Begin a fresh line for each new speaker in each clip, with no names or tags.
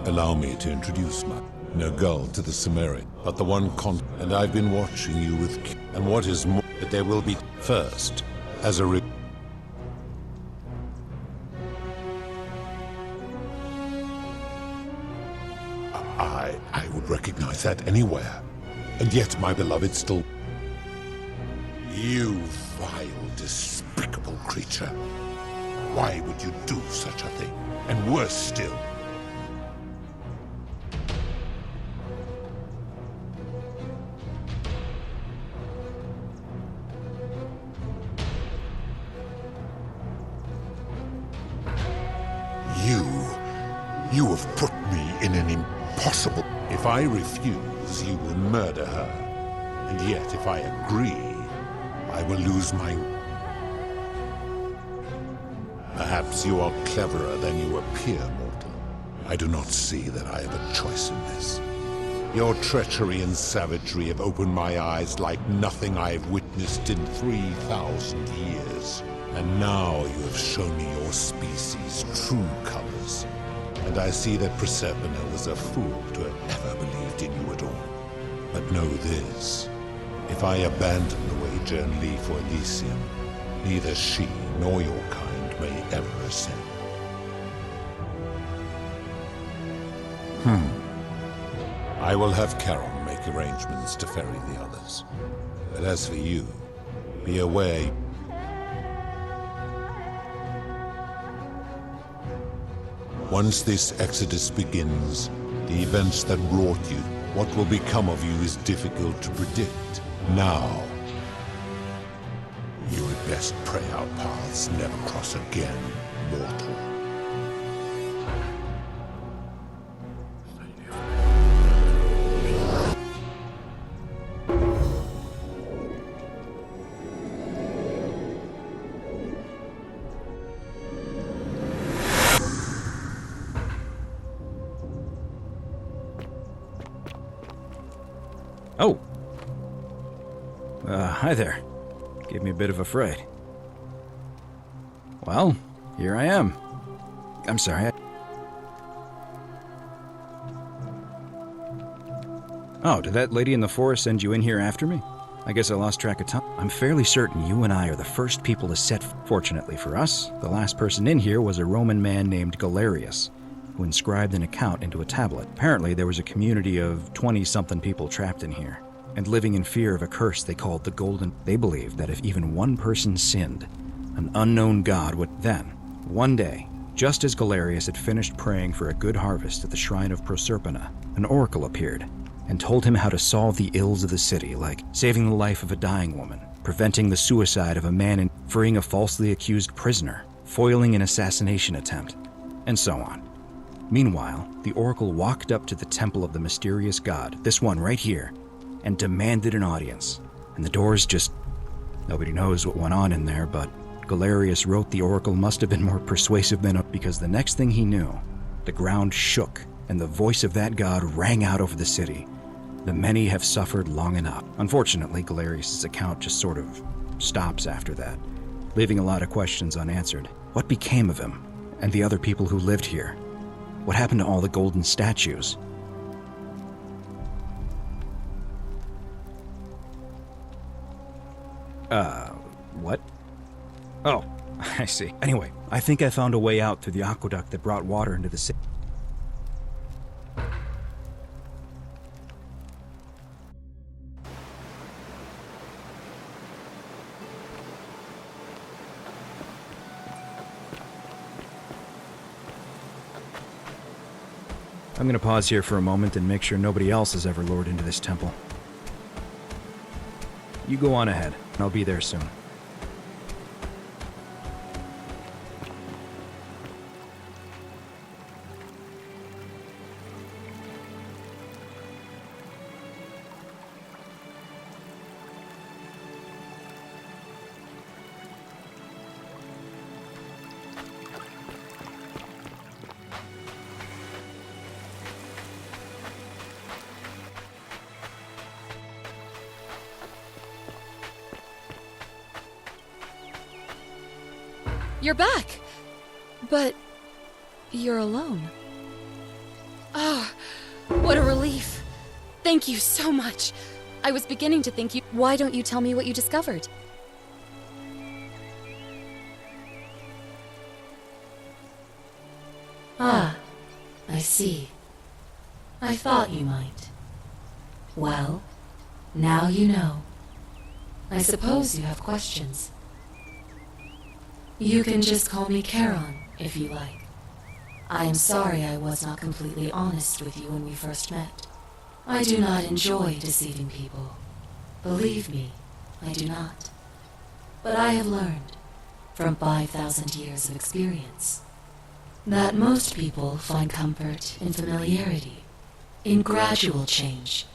Allow me to introduce no girl to the Sumerian, but the one and I've been watching you with and what is more, that there will be first, as a I would recognize that anywhere, and yet my beloved still... You vile, despicable creature. Why would you do such a thing? And worse still, you have put me in an impossible... If I refuse, you will murder her. And yet, if I agree, I will lose my... Perhaps you are cleverer than you appear, mortal. I do not see that I have a choice in this. Your treachery and savagery have opened my eyes like nothing I have witnessed in 3,000 years. And now you have shown me your species' true colors. And I see that Proserpina was a fool to have ever believed in you at all. But know this. If I abandon the wager and leave for Elysium, neither she nor your kind may ever ascend. I will have Charon make arrangements to ferry the others. But as for you, be aware... Once this exodus begins, the events that brought you, what will become of you is difficult to predict. Now, you had best pray our paths never cross again, mortal.
Oh! Hi there. Gave me a bit of a fright. Well, here I am. I'm sorry. Oh, did that lady in the forest send you in here after me? I guess I lost track of time. I'm fairly certain you and I are the first people to set... Fortunately for us, the last person in here was a Roman man named Galerius, who inscribed an account into a tablet. Apparently, there was a community of 20-something people trapped in here, and living in fear of a curse they called the Golden... They believed that if even one person sinned, an unknown god would... Then, one day, just as Galerius had finished praying for a good harvest at the shrine of Proserpina, an oracle appeared and told him how to solve the ills of the city, like saving the life of a dying woman, preventing the suicide of a man, and freeing a falsely accused prisoner, foiling an assassination attempt, and so on. Meanwhile, the oracle walked up to the temple of the mysterious god, this one right here, and demanded an audience. And the doors just... Nobody knows what went on in there, but Galerius wrote the oracle must have been more persuasive than... Because the next thing he knew, the ground shook, and the voice of that god rang out over the city. The many have suffered long enough. Unfortunately, Galerius' account just sort of stops after that, leaving a lot of questions unanswered. What became of him, and the other people who lived here? What happened to all the golden statues? What? Oh, I see. Anyway, I think I found a way out through the aqueduct that brought water into the city. I'm gonna pause here for a moment and make sure nobody else has ever lured into this temple. You go on ahead. I'll be there soon.
You're back! But you're alone. What a relief. Thank you so much. I was beginning to think you... Why don't you tell me what you discovered?
Ah, I see. I thought you might. Well, now you know. I suppose you have questions. You can just call me Charon, if you like. I am sorry I was not completely honest with you when we first met. I do not enjoy deceiving people. Believe me, I do not. But I have learned, from 5,000 years of experience, that most people find comfort in familiarity, in gradual change,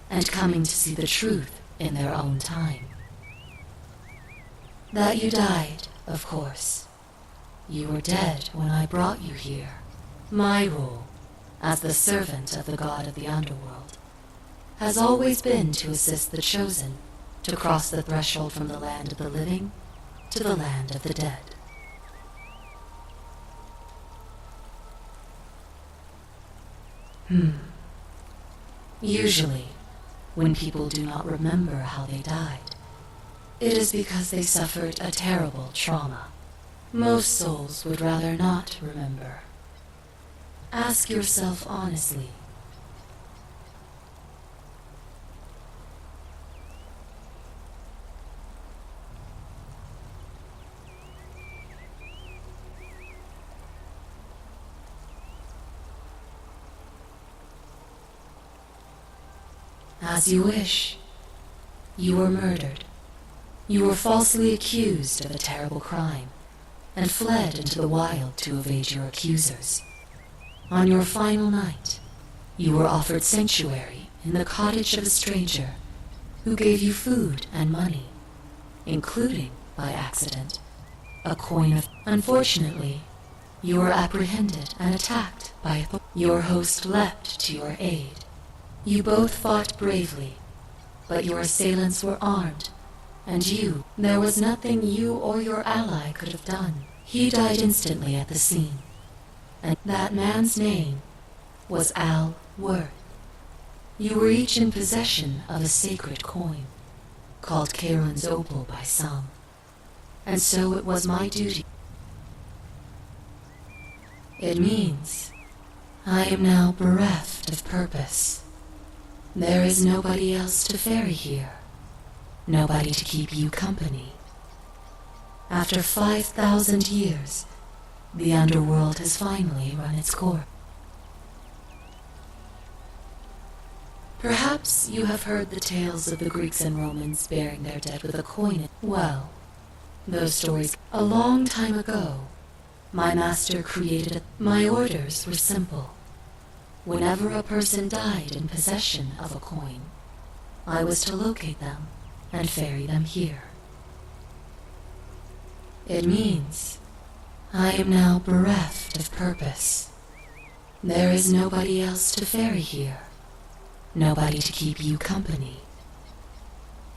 and coming to see the truth in their own time. That you died, of course. You were dead when I brought you here. My role, as the servant of the god of the underworld, has always been to assist the chosen to cross the threshold from the land of the living to the land of the dead. Usually, when people do not remember how they died, it is because they suffered a terrible trauma. Most souls would rather not remember. Ask yourself honestly. As you wish. You were murdered. You were falsely accused of a terrible crime, and fled into the wild to evade your accusers. On your final night, you were offered sanctuary in the cottage of a stranger who gave you food and money, including, by accident, a coin of... Unfortunately, you were apprehended and attacked by your host leapt to your aid. You both fought bravely, but your assailants were armed, and there was nothing you or your ally could have done. He died instantly at the scene, and that man's name was Al Worth. You were each in possession of a sacred coin, called Charon's Opal by some, and so it was my duty. It means I am now bereft of purpose. There is nobody else to ferry here, nobody to keep you company. After 5,000 years, the underworld has finally run its course. Perhaps you have heard the tales of the Greeks and Romans burying their dead with a coin. Well, those stories. A long time ago, my master created my orders were simple. Whenever a person died in possession of a coin, I was to locate them and ferry them here. It means I am now bereft of purpose. There is nobody else to ferry here, nobody to keep you company.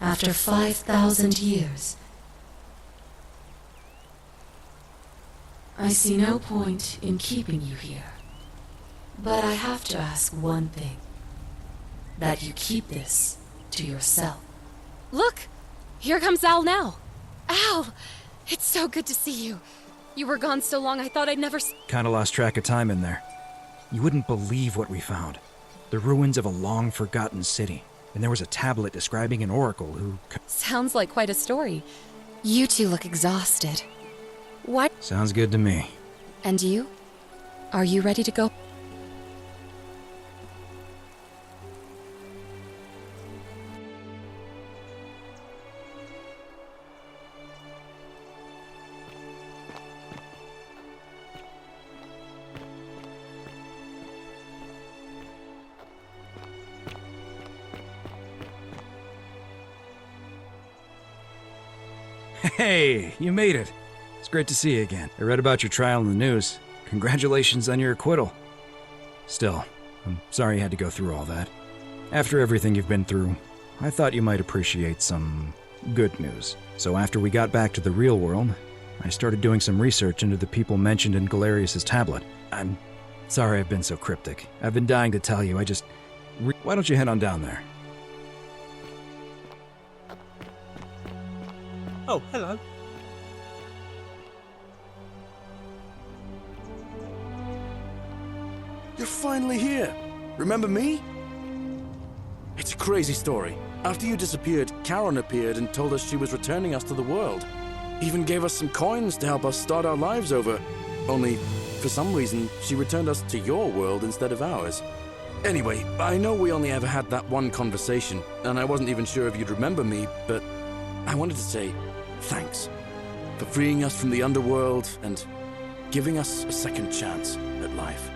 After 5,000 years, I see no point in keeping you here. But I have to ask one thing. That you keep this to yourself.
Look! Here comes Al now. Al! It's so good to see you. You were gone so long I thought I'd never...
Kinda lost track of time in there. You wouldn't believe what we found. The ruins of a long-forgotten city. And there was a tablet describing an oracle who...
Sounds like quite a story. You two look exhausted. What?
Sounds good to me.
And you? Are you ready to go?
Hey, you made it. It's great to see you again. I read about your trial in the news. Congratulations on your acquittal. Still, I'm sorry you had to go through all that. After everything you've been through, I thought you might appreciate some good news. So after we got back to the real world, I started doing some research into the people mentioned in Galerius's tablet. I'm Sorry I've been so cryptic. I've been dying to tell you, why don't you head on down there?
Oh, hello.
You're finally here. Remember me? It's a crazy story. After you disappeared, Karen appeared and told us she was returning us to the world. Even gave us some coins to help us start our lives over. Only, for some reason, she returned us to your world instead of ours. Anyway, I know we only ever had that one conversation, and I wasn't even sure if you'd remember me, but I wanted to say thanks for freeing us from the underworld and giving us a second chance at life.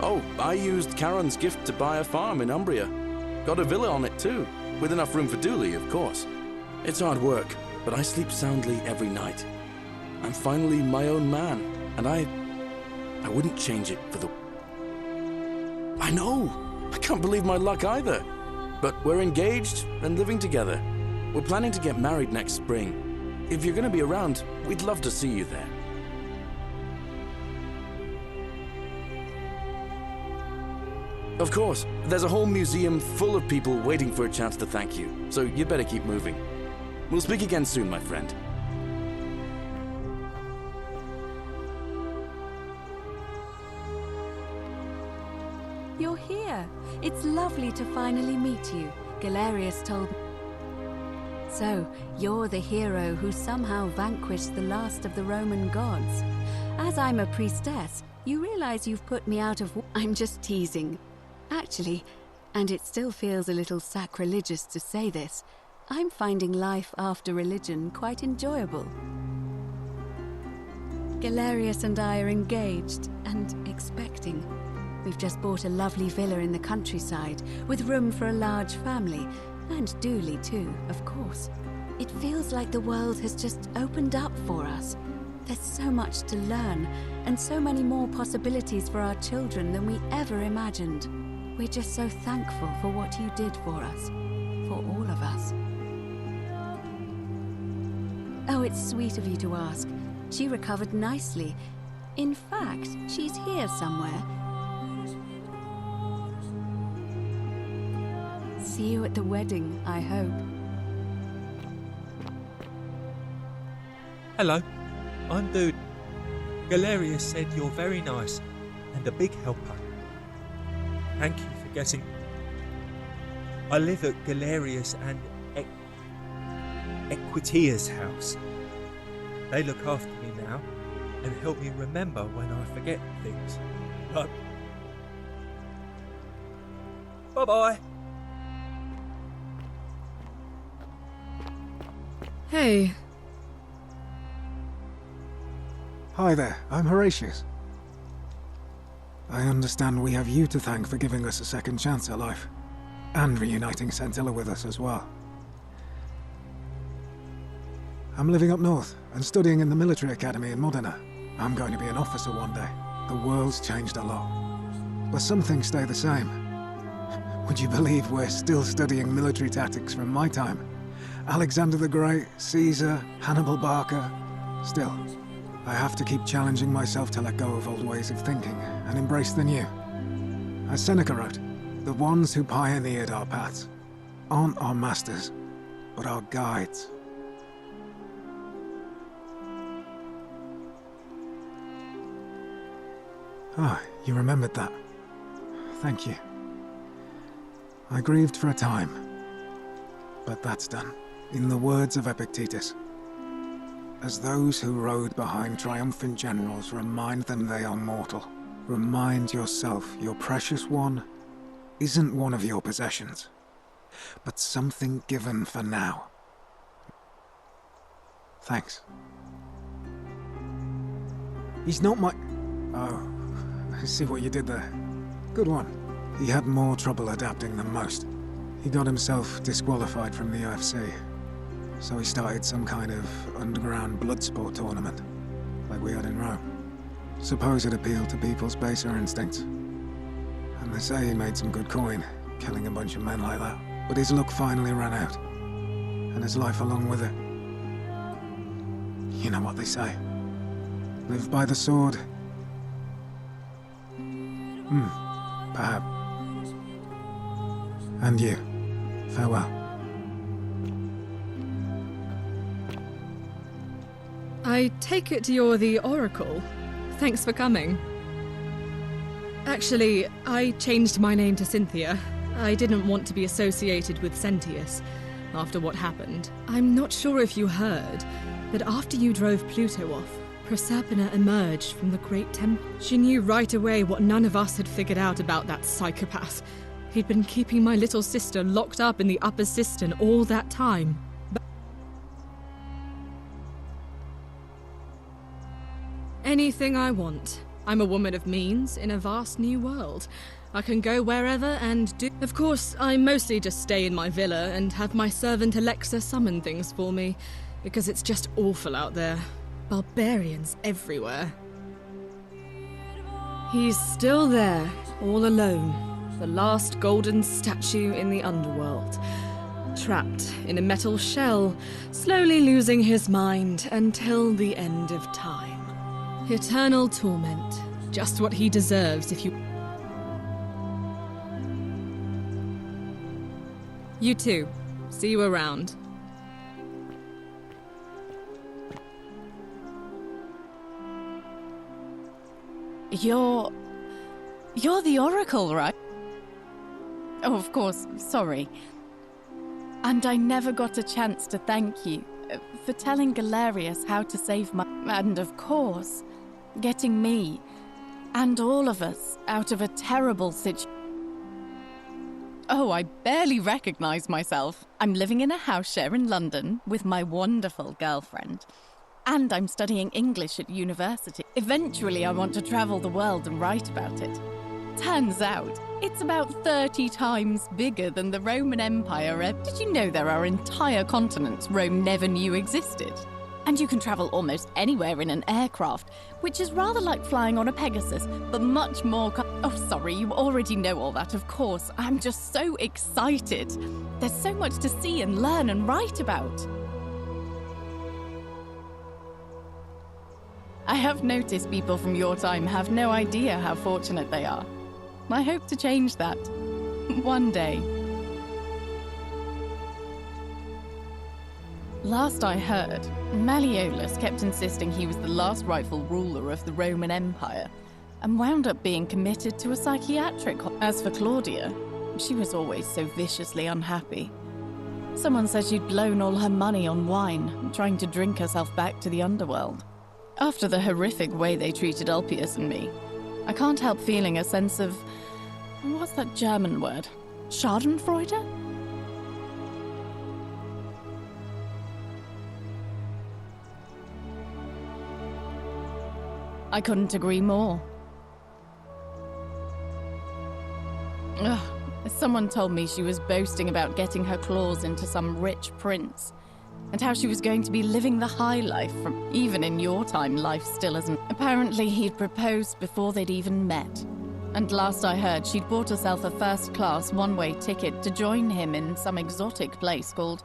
Oh, I used Karen's gift to buy a farm in Umbria. Got a villa on it too, with enough room for Dooley, of course. It's hard work, but I sleep soundly every night. I'm finally my own man, and I wouldn't change it for the... I know! I can't believe my luck either. But we're engaged and living together. We're planning to get married next spring. If you're gonna be around, we'd love to see you there. Of course, there's a whole museum full of people waiting for a chance to thank you, so you'd better keep moving. We'll speak again soon, my friend.
You're here. It's lovely to finally meet you, Galerius told me. So, you're the hero who somehow vanquished the last of the Roman gods. As I'm a priestess, you realize you've put me out of... I'm just teasing. Actually, and it still feels a little sacrilegious to say this, I'm finding life after religion quite enjoyable. Galerius and I are engaged and expecting. We've just bought a lovely villa in the countryside, with room for a large family, and Dooley too, of course. It feels like the world has just opened up for us. There's so much to learn, and so many more possibilities for our children than we ever imagined. We're just so thankful for what you did for us, for all of us. Oh, it's sweet of you to ask. She recovered nicely. In fact, she's here somewhere. See you at the wedding, I hope.
Hello, I'm Dude. Galerius said you're very nice and a big helper. Thank you for getting... I live at Galerius and Equitia's house. They look after me now and help me remember when I forget things. Bye-bye.
Hey.
Hi there, I'm Horatius. I understand we have you to thank for giving us a second chance at life, and reuniting Centilla with us as well. I'm living up north, and studying in the military academy in Modena. I'm going to be an officer one day. The world's changed a lot, but some things stay the same. Would you believe we're still studying military tactics from my time? Alexander the Great, Caesar, Hannibal Barca. Still, I have to keep challenging myself to let go of old ways of thinking and embrace the new. As Seneca wrote, the ones who pioneered our paths aren't our masters, but our guides. Ah, you remembered that. Thank you. I grieved for a time, but that's done. In the words of Epictetus, as those who rode behind triumphant generals remind them they are mortal, remind yourself your precious one isn't one of your possessions, but something given for now. Thanks. He's not my... Oh, I see what you did there. Good one. He had more trouble adapting than most. He got himself disqualified from the UFC. So he started some kind of underground blood sport tournament, like we had in Rome. Suppose it appealed to people's baser instincts. And they say he made some good coin, killing a bunch of men like that. But his luck finally ran out, and his life along with it. You know what they say. Live by the sword. Perhaps. And you. Farewell.
I take it you're the Oracle. Thanks for coming. Actually, I changed my name to Cynthia. I didn't want to be associated with Sentius after what happened. I'm not sure if you heard, but after you drove Pluto off, Proserpina emerged from the Great Temple. She knew right away what none of us had figured out about that psychopath. He'd been keeping my little sister locked up in the upper cistern all that time. Anything I want. I'm a woman of means in a vast new world. I can go wherever and do... Of course, I mostly just stay in my villa and have my servant Alexa summon things for me, because it's just awful out there. Barbarians everywhere. He's still there, all alone. The last golden statue in the underworld. Trapped in a metal shell, slowly losing his mind until the end of time. Eternal torment. Just what he deserves if you... You too. See you around.
You're the Oracle, right? Oh, of course, sorry. And I never got a chance to thank you for telling Galerius how to save my... And of course, getting me and all of us out of a terrible situation. Oh, I barely recognize myself. I'm living in a house share in London with my wonderful girlfriend. And I'm studying English at university. Eventually, I want to travel the world and write about it. Turns out, it's about 30 times bigger than the Roman Empire. Did you know there are entire continents Rome never knew existed? And you can travel almost anywhere in an aircraft, which is rather like flying on a Pegasus, but much more... Oh, sorry, you already know all that, of course. I'm just so excited. There's so much to see and learn and write about. I have noticed people from your time have no idea how fortunate they are. I hope to change that. One day. Last I heard, Malleolus kept insisting he was the last rightful ruler of the Roman Empire, and wound up being committed to a psychiatric. As for Claudia, she was always so viciously unhappy. Someone said she'd blown all her money on wine, trying to drink herself back to the underworld. After the horrific way they treated Ulpius and me, I can't help feeling a sense of... What's that German word? Schadenfreude? I couldn't agree more. Ugh. Someone told me she was boasting about getting her claws into some rich prince, and how she was going to be living the high life from... Even in your time, life still isn't. Apparently he'd proposed before they'd even met. And last I heard, she'd bought herself a first-class one-way ticket to join him in some exotic place called...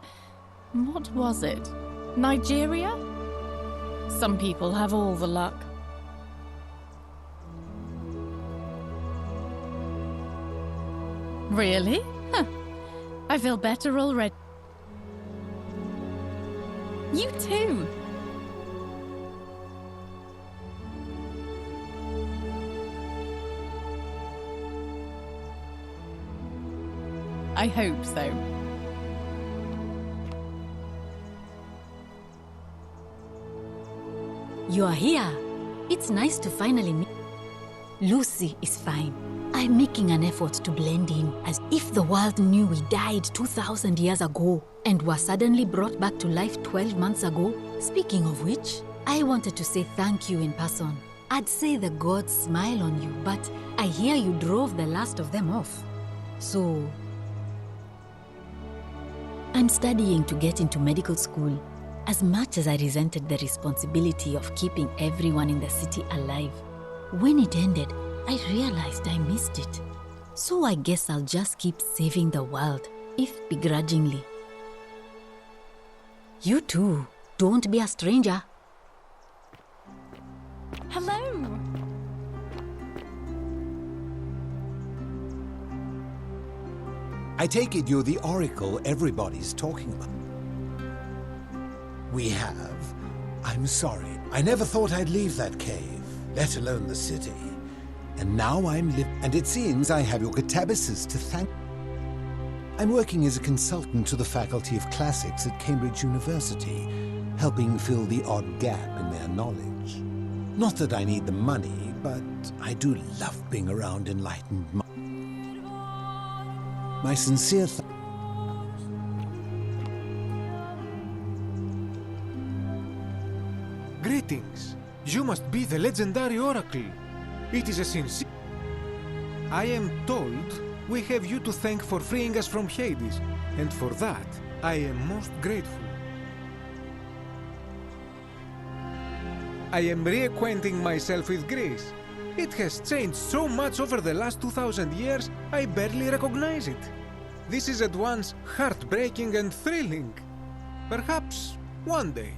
What was it? Nigeria? Some people have all the luck. Really? Huh. I feel better already. You too! I hope so.
You are here. It's nice to finally meet. Lucy is fine. I'm making an effort to blend in, as if the world knew we died 2,000 years ago and were suddenly brought back to life 12 months ago. Speaking of which, I wanted to say thank you in person. I'd say the gods smile on you, but I hear you drove the last of them off. So... I'm studying to get into medical school. As much as I resented the responsibility of keeping everyone in the city alive, when it ended, I realized I missed it. So I guess I'll just keep saving the world, if begrudgingly. You too, don't be a stranger.
Hello.
I take it you're the oracle everybody's talking about. We have. I'm sorry. I never thought I'd leave that cave, let alone the city. And now and it seems I have your catabasis to thank. I'm working as a consultant to the Faculty of Classics at Cambridge University, helping fill the odd gap in their knowledge. Not that I need the money, but I do love being around enlightened minds. My sincere
Greetings. You must be the legendary oracle. It is a sincere... I am told we have you to thank for freeing us from Hades, and for that, I am most grateful. I am reacquainting myself with Greece. It has changed so much over the last 2,000 years, I barely recognize it. This is at once heartbreaking and thrilling. Perhaps one day,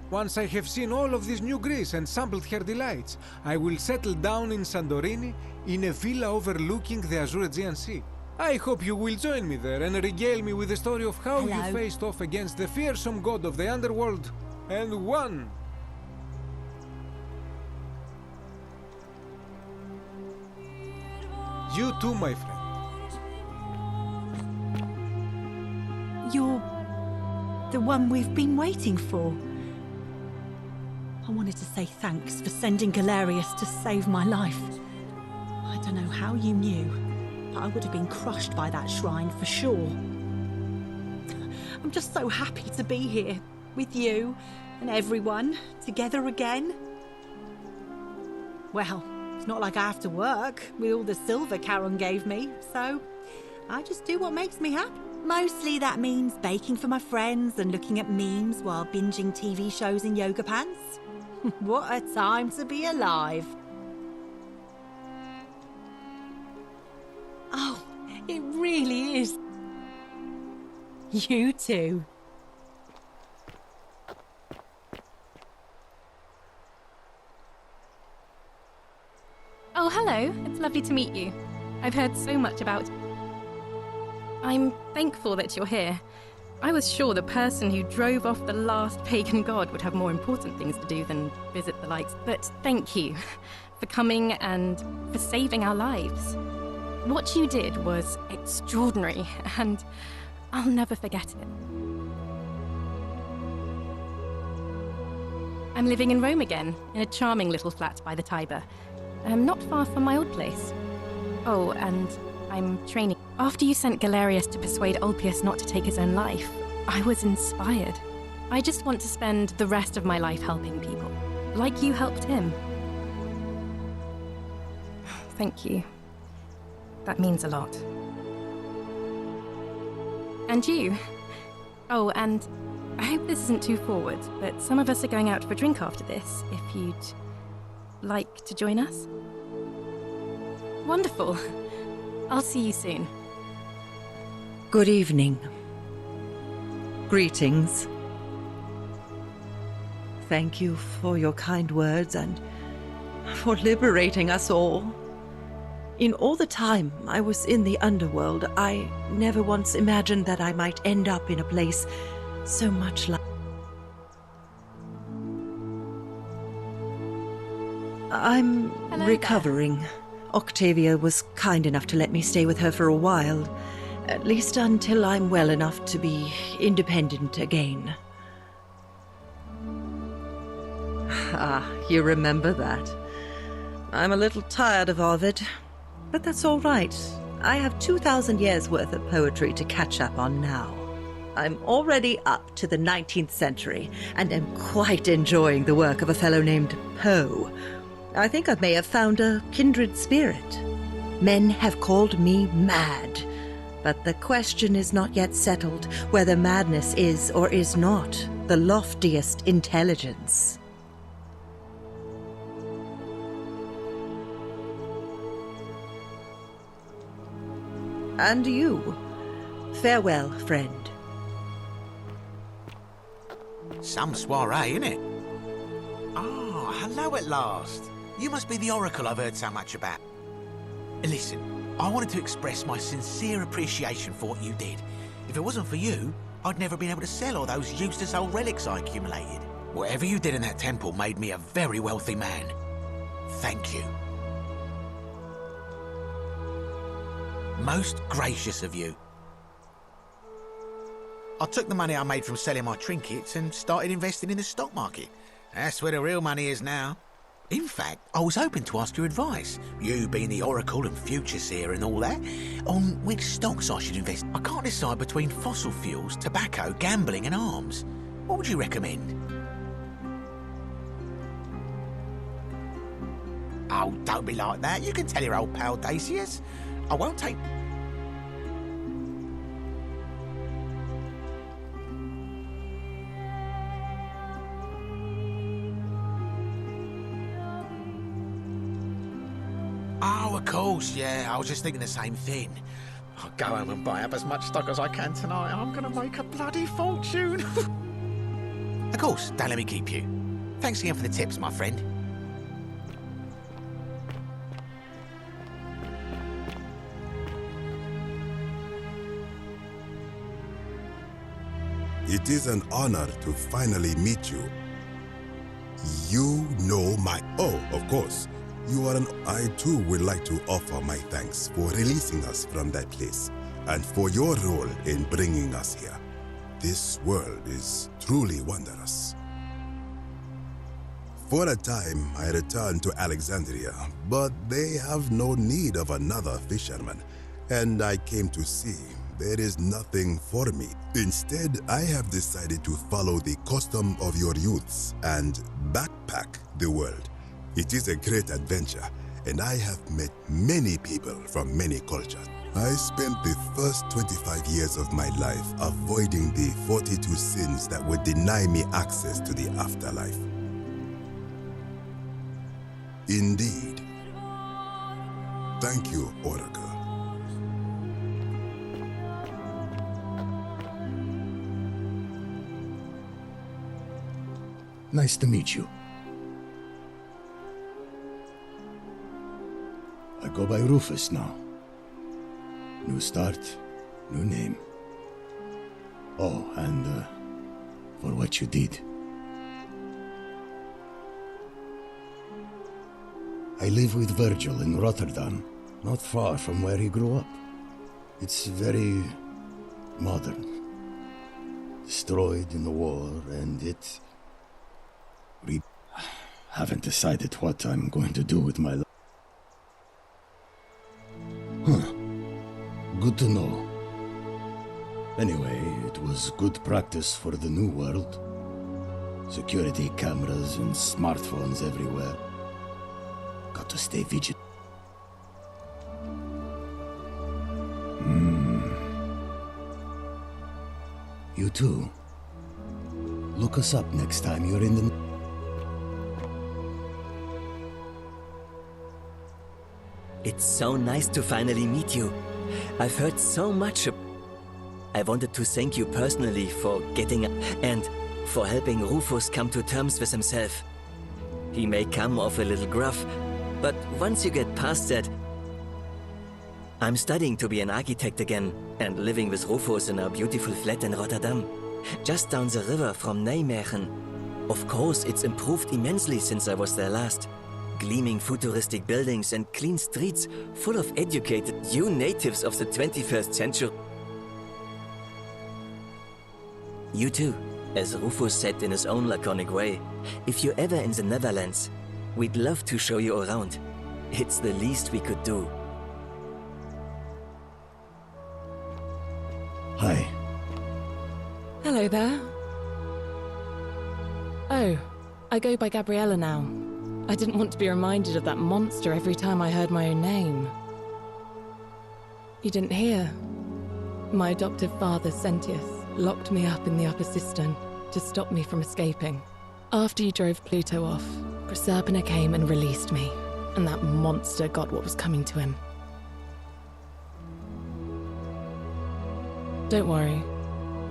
once I have seen all of this new Greece and sampled her delights, I will settle down in Santorini in a villa overlooking the Azure Aegean Sea. I hope you will join me there and regale me with the story of how you faced off against the fearsome god of the underworld and won. You too, my friend.
You're the one we've been waiting for. I wanted to say thanks for sending Galerius to save my life. I don't know how you knew, but I would have been crushed by that shrine for sure. I'm just so happy to be here with you and everyone together again. Well, it's not like I have to work with all the silver Charon gave me, so I just do what makes me happy. Mostly that means baking for my friends and looking at memes while binging TV shows in yoga pants. What a time to be alive. Oh, it really is. You too.
Oh, hello. It's lovely to meet you. I've heard so much about... I'm thankful that you're here. I was sure the person who drove off the last pagan god would have more important things to do than visit the likes. But thank you for coming and for saving our lives. What you did was extraordinary, and I'll never forget it. I'm living in Rome again, in a charming little flat by the Tiber. Not far from my old place. Oh, and I'm training. After you sent Galerius to persuade Ulpius not to take his own life, I was inspired. I just want to spend the rest of my life helping people, like you helped him. Thank you. That means a lot. And you. Oh, and I hope this isn't too forward, but some of us are going out for a drink after this, if you'd like to join us. Wonderful. I'll see you soon.
Good evening. Greetings. Thank you for your kind words and for liberating us all. In all the time I was in the underworld, I never once imagined that I might end up in a place so much like... I'm recovering. Octavia was kind enough to let me stay with her for a while, at least until I'm well enough to be independent again. Ah, you remember that. I'm a little tired of Ovid, but that's all right. I have 2,000 years' worth of poetry to catch up on now. I'm already up to the 19th century, and am quite enjoying the work of a fellow named Poe. I think I may have found a kindred spirit. Men have called me mad, but the question is not yet settled whether madness is or is not the loftiest intelligence. And you, farewell, friend.
Some soiree, innit? Ah, hello at last. You must be the Oracle I've heard so much about. Listen, I wanted to express my sincere appreciation for what you did. If it wasn't for you, I'd never been able to sell all those useless old relics I accumulated. Whatever you did in that temple made me a very wealthy man. Thank you. Most gracious of you. I took the money I made from selling my trinkets and started investing in the stock market. That's where the real money is now. In fact, I was hoping to ask your advice, you being the Oracle and Future Seer and all that, on which stocks I should invest. I can't decide between fossil fuels, tobacco, gambling and arms. What would you recommend? Oh, don't be like that. You can tell your old pal Dacius. I won't take... Oh, of course, yeah. I was just thinking the same thing. I'll go home and buy up as much stock as I can tonight. I'm going to make a bloody fortune. Of course, don't let me keep you. Thanks again for the tips, my friend.
It is an honor to finally meet you. You know my... Oh, of course. You are an... I too would like to offer my thanks for releasing us from that place and for your role in bringing us here. This world is truly wondrous. For a time, I returned to Alexandria, but they have no need of another fisherman, and I came to see there is nothing for me. Instead, I have decided to follow the custom of your youths and backpack the world. It is a great adventure, and I have met many people from many cultures. I spent the first 25 years of my life avoiding the 42 sins that would deny me access to the afterlife. Indeed. Thank you, Oracle.
Nice to meet you. I go by Rufus now. New start, new name. Oh, and for what you did. I live with Virgil in Rotterdam, not far from where he grew up. It's very modern. Destroyed in the war, and it... Haven't decided what I'm going to do with my life. Huh. Good to know. Anyway, it was good practice for the new world. Security cameras and smartphones everywhere. Got to stay vigilant. You too. Look us up next time you're in the...
It's so nice to finally meet you. I've heard so much. I wanted to thank you personally for getting and for helping Rufus come to terms with himself. He may come off a little gruff, but once you get past that... I'm studying to be an architect again and living with Rufus in our beautiful flat in Rotterdam, just down the river from Nijmegen. Of course, it's improved immensely since I was there last. Gleaming futuristic buildings and clean streets full of educated you natives of the 21st century. You too, as Rufus said in his own laconic way, if you're ever in the Netherlands, we'd love to show you around. It's the least we could do.
Hi.
Hello there. Oh, I go by Gabriella now. I didn't want to be reminded of that monster every time I heard my own name. You didn't hear? My adoptive father, Sentius, locked me up in the upper cistern to stop me from escaping. After you drove Pluto off, Proserpina came and released me, and that monster got what was coming to him. Don't worry,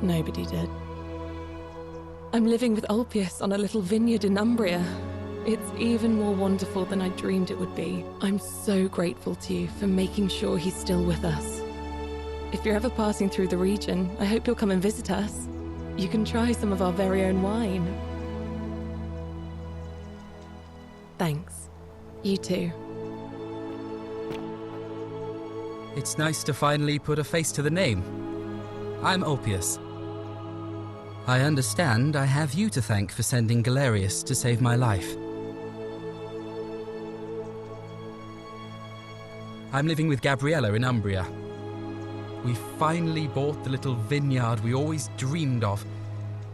nobody did. I'm living with Ulpius on a little vineyard in Umbria. It's even more wonderful than I dreamed it would be. I'm so grateful to you for making sure he's still with us. If you're ever passing through the region, I hope you'll come and visit us. You can try some of our very own wine. Thanks. You too.
It's nice to finally put a face to the name. I'm Ulpius. I understand I have you to thank for sending Galerius to save my life. I'm living with Gabriella in Umbria. We finally bought the little vineyard we always dreamed of.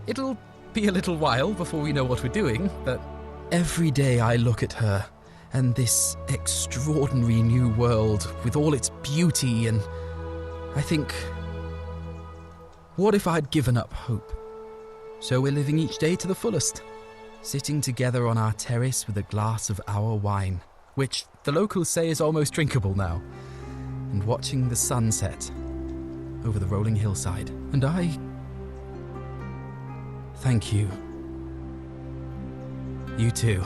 It'll be a little while before we know what we're doing, but every day I look at her and this extraordinary new world with all its beauty, and I think, what if I'd given up hope? So we're living each day to the fullest, sitting together on our terrace with a glass of our wine, which the locals say is almost drinkable now, and watching the sunset over the rolling hillside. And I thank you. You too.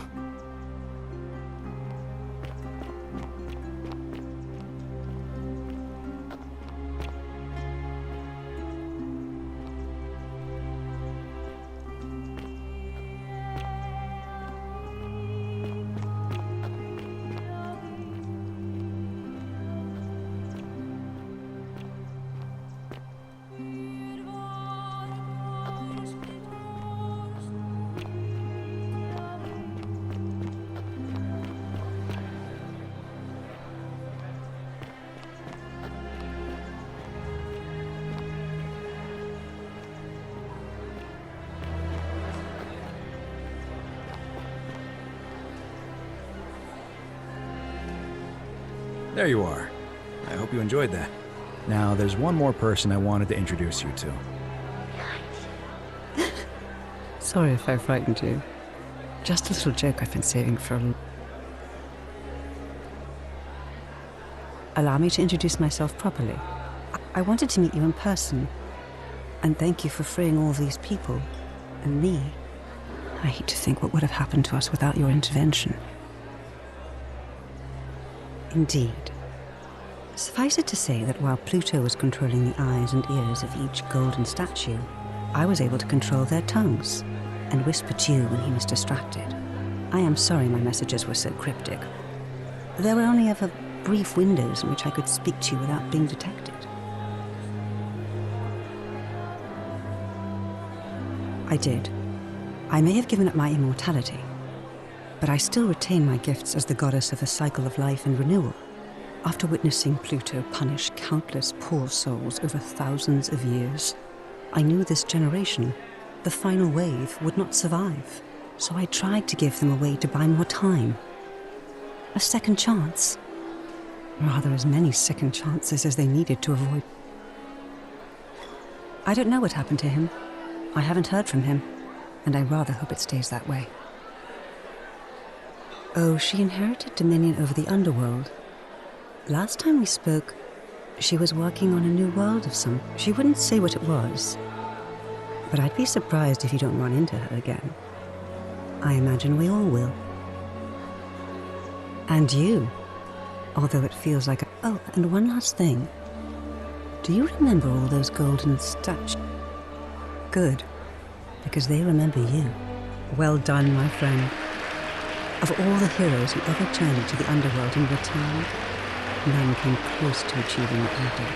There you are. I hope you enjoyed that. Now, there's one more person I wanted to introduce you to.
Sorry if I frightened you. Just a little joke I've been saving for Allow me to introduce myself properly. I wanted to meet you in person, and thank you for freeing all these people, and me. I hate to think what would have happened to us without your intervention. Indeed. Suffice it to say that while Pluto was controlling the eyes and ears of each golden statue, I was able to control their tongues and whisper to you when he was distracted. I am sorry my messages were so cryptic. There were only ever brief windows in which I could speak to you without being detected. I did. I may have given up my immortality, but I still retain my gifts as the goddess of the cycle of life and renewal. After witnessing Pluto punish countless poor souls over thousands of years, I knew this generation, the final wave, would not survive. So I tried to give them a way to buy more time. A second chance. Rather, as many second chances as they needed to avoid. I don't know what happened to him. I haven't heard from him, and I rather hope it stays that way. Oh, she inherited dominion over the underworld. Last time we spoke, she was working on a new world of some. She wouldn't say what it was, but I'd be surprised if you don't run into her again. I imagine we all will. And you, although it feels like Oh, and one last thing. Do you remember all those golden statues? Good, because they remember you. Well done, my friend. Of all the heroes who ever journeyed to the underworld and returned, none came close to achieving what you did.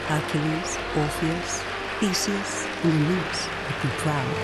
Hercules, Orpheus, Theseus, and Aeneas would be proud.